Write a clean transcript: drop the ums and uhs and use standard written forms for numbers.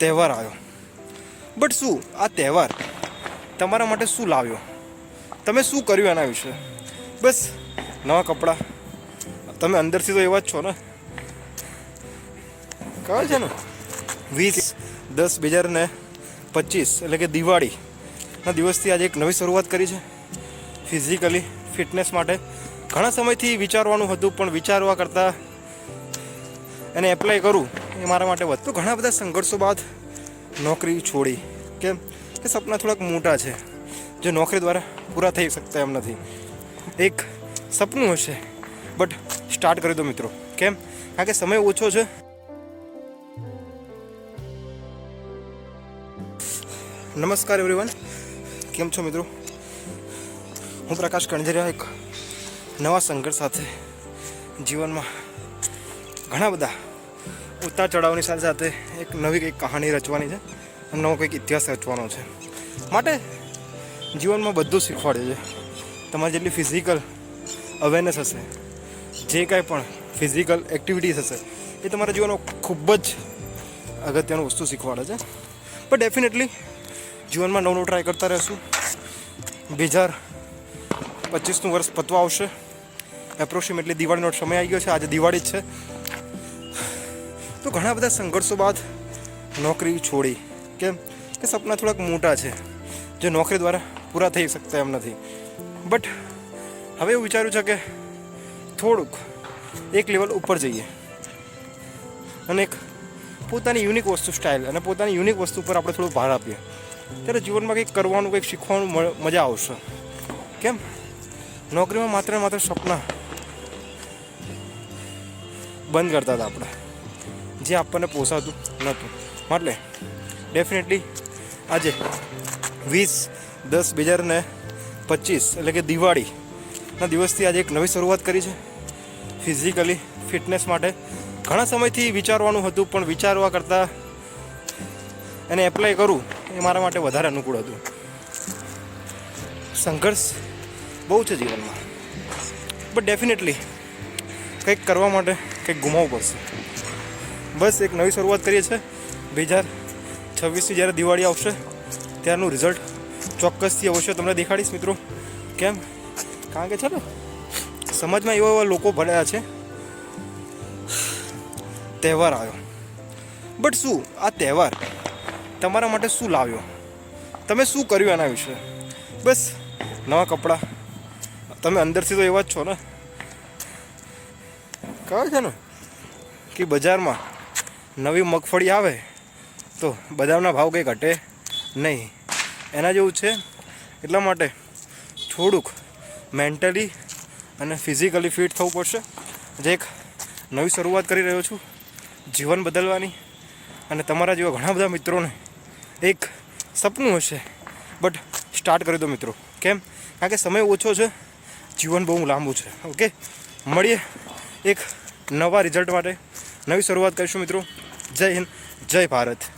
તહેવાર આવ્યો, બટ શું આ તહેવાર તમારા માટે શું લાવ્યો? તમે શું કર્યું એના વિશે? બસ નવા કપડાં. તમે અંદરથી તો એવા જ છો ને, કહે છે ને 20/10/2025 એટલે કે દિવાળીના દિવસથી આજે એક નવી શરૂઆત કરી છે ફિઝિકલી ફિટનેસ માટે. ઘણા સમયથી વિચારવાનું હતું, પણ વિચારવા કરતાં એને એપ્લાય કરું એ મારા માટે વધતું. ઘણા બધા સંઘર્ષો બાદ નોકરી છોડી. કેમ કે સપના થોડાક મોટા છે જે નોકરી દ્વારા પૂરા થઈ શકતા એમ નથી. એક સપનું હશે બટ સ્ટાર્ટ કરી દો મિત્રો. કેમ? કારણ કે સમય ઓછો છે. નમસ્કાર એવરીવન, કેમ છો મિત્રો? હું પ્રકાશ કણજરિયા એક નવા સંઘર્ષ સાથે જીવનમાં ઘણા બધા ઉતાર ચઢાવની સાથે સાથે એક નવી કંઈક કહાની રચવાની છે, નવો કંઈક ઇતિહાસ રચવાનો છે. માટે જીવનમાં બધું શીખવાડે છે. તમારી જેટલી ફિઝિકલ અવેરનેસ હશે, જે કાંઈ પણ ફિઝિકલ એક્ટિવિટીઝ હશે, એ તમારા જીવનમાં ખૂબ જ અગત્યનું વસ્તુ શીખવાડે છે. પણ ડેફિનેટલી જીવનમાં નવું ટ્રાય કરતા રહેશું. 2025નું વર્ષ પતવા આવશે. એપ્રોક્સિમેટલી દિવાળીનો સમય આવી ગયો છે. આજે દિવાળી જ છે. તો ઘણા બધા સંઘર્ષો બાદ નોકરી છોડી. કેમ કે સપના થોડાક મોટા છે જે નોકરી દ્વારા પૂરા થઈ શકતા એમ નથી. બટ હવે એવું વિચાર્યું છે કે થોડુંક એક લેવલ ઉપર જઈએ અને એક પોતાની યુનિક વસ્તુ સ્ટાઇલ અને પોતાની યુનિક વસ્તુ પર આપણે થોડું ભાર આપીએ, ત્યારે જીવનમાં કંઈક કરવાનું, કંઈક શીખવાનું મજા આવશે. કેમ? નોકરીમાં માત્ર ને માત્ર સપના બંધ કરતા હતા આપણે, જે આપણને પોસાતું નહોતું. એટલે ડેફિનેટલી આજે 20/10/2025 એટલે કે દિવાળીના દિવસથી આજે એક નવી શરૂઆત કરી છે ફિઝિકલી ફિટનેસ માટે. ઘણા સમયથી વિચારવાનું હતું, પણ વિચારવા કરતાં એને એપ્લાય કરું એ મારા માટે વધારે અનુકૂળ હતું. સંઘર્ષ બહુ છે જીવનમાં, બટ ડેફિનેટલી કંઈક કરવા માટે કંઈક ગુમાવવું પડશે. બસ એક નવી શરૂઆત કરીએ છીએ. 2026ની જ્યારે દિવાળી આવશે ત્યારનું રિઝલ્ટ ચોક્કસથી અવશ્ય તમને દેખાડીશ મિત્રો. કેમ? કારણ કે છે ને સમાજમાં એવા લોકો ભળ્યા છે. તહેવાર આવ્યો, બટ શું આ તહેવાર તમારા માટે શું લાવ્યો? તમે શું કર્યું એના વિશે? બસ નવા કપડાં. તમે અંદરથી તો એવા જ છો ને, કહે છે ને કે બજારમાં નવી મગફળી આવે તો બદામના ભાવ કંઈ ઘટે નહીં, એના જેવું છે. એટલા માટે થોડુંક મેન્ટલી અને ફિઝિકલી ફિટ થવું પડશે. જે એક નવી શરૂઆત કરી રહ્યો છું જીવન બદલવાની. અને તમારા જેવા ઘણા બધા મિત્રોને એક સપનું હશે બટ સ્ટાર્ટ કરી દો મિત્રો. કેમ? કારણ કે સમય ઓછો છે, જીવન બહુ લાંબુ છે. ઓકે, મળીએ એક નવા રિઝલ્ટ માટે. નવી શરૂઆત કરીશું મિત્રો. જય હિન્દ, જય ભારત.